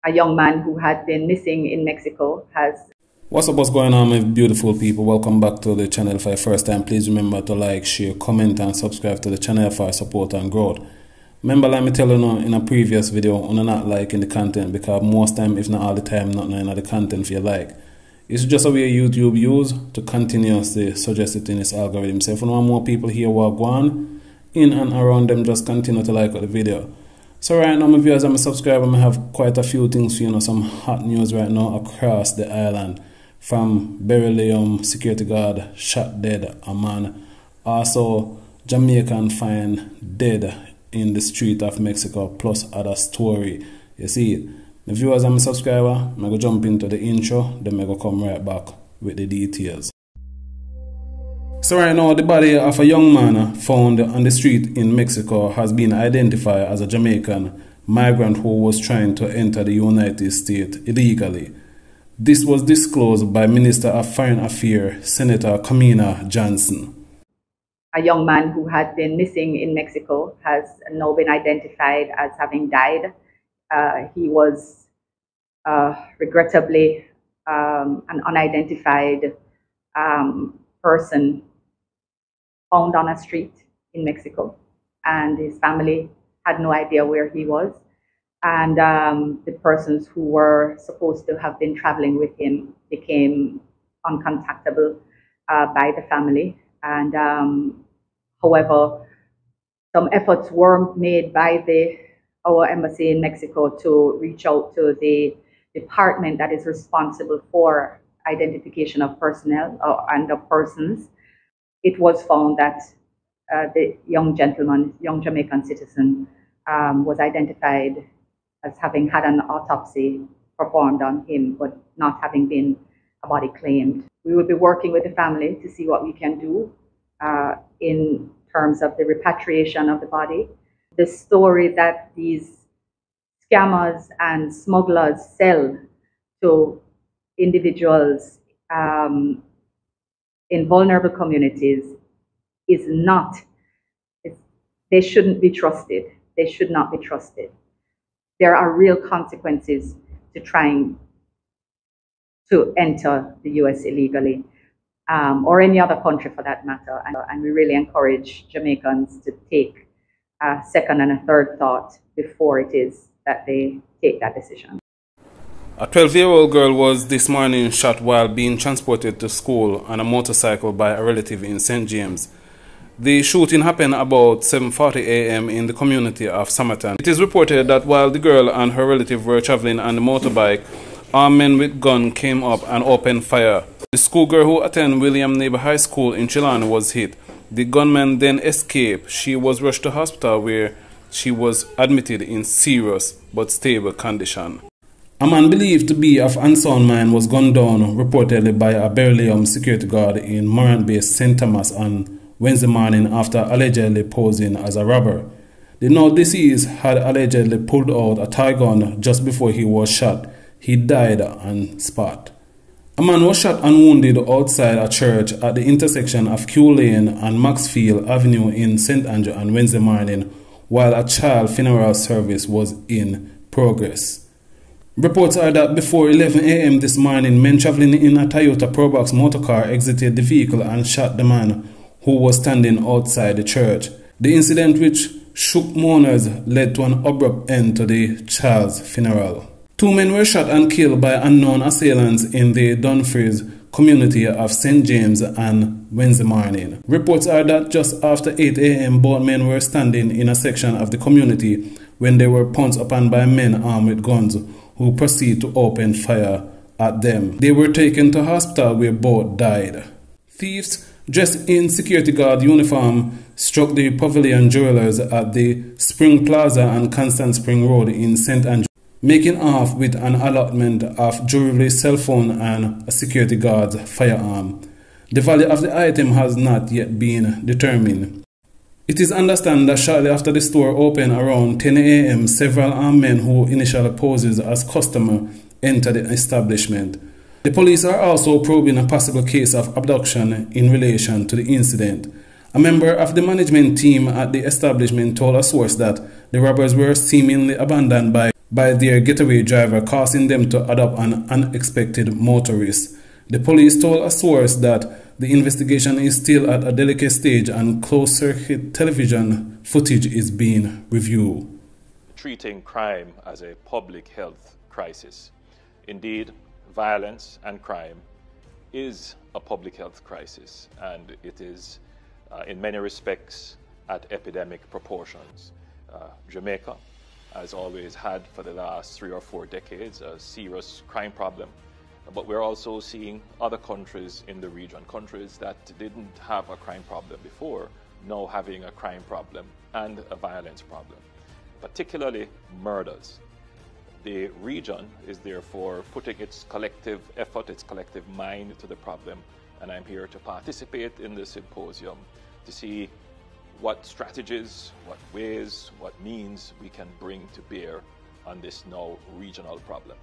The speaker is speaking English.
a young man who had been missing in Mexico has... What's going on, my beautiful people? Welcome back to the channel. For the first time, please remember to like, share, comment and subscribe to the channel for support and growth. Remember, like me tell you now in a previous video, I'm not liking the content because most time, if not all the time, not knowing the content for you like. It's just a way YouTube use to continuously suggest it in its algorithm. So if you want more people here who are going in and around them, just continue to like the video. So right now, my viewers and my subscribers, I have quite a few things for you, some hot news right now across the island. From Beryllium security guard shot dead a man. Also, Jamaican find dead in the street of Mexico, plus other story. You see it. My viewers and my subscribers, I'm going to jump into the intro, then I'm going to come right back with the details. So right now, the body of a young man found on the street in Mexico has been identified as a Jamaican migrant who was trying to enter the United States illegally. This was disclosed by Minister of Foreign Affairs, Senator Kamina Johnson. A young man who had been missing in Mexico has now been identified as having died. He was regrettably an unidentified person found on a street in Mexico, and his family had no idea where he was. And the persons who were supposed to have been traveling with him became uncontactable by the family. And however, some efforts were made by our embassy in Mexico to reach out to the department that is responsible for identification of personnel and of persons. It was found that the young gentleman, young Jamaican citizen, was identified as having had an autopsy performed on him, but not having been a body claimed. We will be working with the family to see what we can do in terms of the repatriation of the body. The story that these scammers and smugglers sell to individuals in vulnerable communities is not, they shouldn't be trusted. They should not be trusted. There are real consequences to trying to enter the US illegally, or any other country for that matter. And we really encourage Jamaicans to take a second and a third thought before it is that they take that decision. A 12-year-old girl was this morning shot while being transported to school on a motorcycle by a relative in St. James. The shooting happened about 7:40 a.m. in the community of Somerton. It is reported that while the girl and her relative were traveling on the motorbike, armed men with guns came up and opened fire. The schoolgirl who attended William Neighbor High School in Chilani was hit. The gunman then escaped. She was rushed to hospital where she was admitted in serious but stable condition. A man believed to be of unsound mind was gunned down reportedly by a Beryllium security guard in Morant Bay, St. Thomas on Wednesday morning after allegedly posing as a robber. The now deceased had allegedly pulled out a toy gun just before he was shot. He died on spot. A man was shot and wounded outside a church at the intersection of Q Lane and Maxfield Avenue in St. Andrew on Wednesday morning, while a child funeral service was in progress. Reports are that before 11 a.m. this morning, men traveling in a Toyota Probox motorcar exited the vehicle and shot the man who was standing outside the church. The incident, which shook mourners, led to an abrupt end to the child's funeral. 2 men were shot and killed by unknown assailants in the Dumfries community of St. James on Wednesday morning. Reports are that just after 8 a.m. both men were standing in a section of the community when they were pounced upon by men armed with guns who proceeded to open fire at them. They were taken to hospital where both died. Thieves dressed in security guard uniform struck the Pavilion Jewelers at the Spring Plaza and Constant Spring Road in St. Andrew, making off with an allotment of jewelry, cell phone and a security guard's firearm. The value of the item has not yet been determined. It is understood that shortly after the store opened around 10 a.m., several armed men who initially posed as customers entered the establishment. The police are also probing a possible case of abduction in relation to the incident. A member of the management team at the establishment told a source that the robbers were seemingly abandoned by by their getaway driver, causing them to adopt an unexpected motorist. The police told a source that the investigation is still at a delicate stage and closed-circuit television footage is being reviewed. Treating crime as a public health crisis. Indeed, violence and crime is a public health crisis, and it is in many respects at epidemic proportions. Jamaica has always had for the last 3 or 4 decades a serious crime problem, but we're also seeing other countries in the region, countries that didn't have a crime problem before, now having a crime problem and a violence problem, particularly murders. The region is therefore putting its collective effort, its collective mind to the problem, and I'm here to participate in the symposium to see what strategies, what ways, what means we can bring to bear on this now regional problem.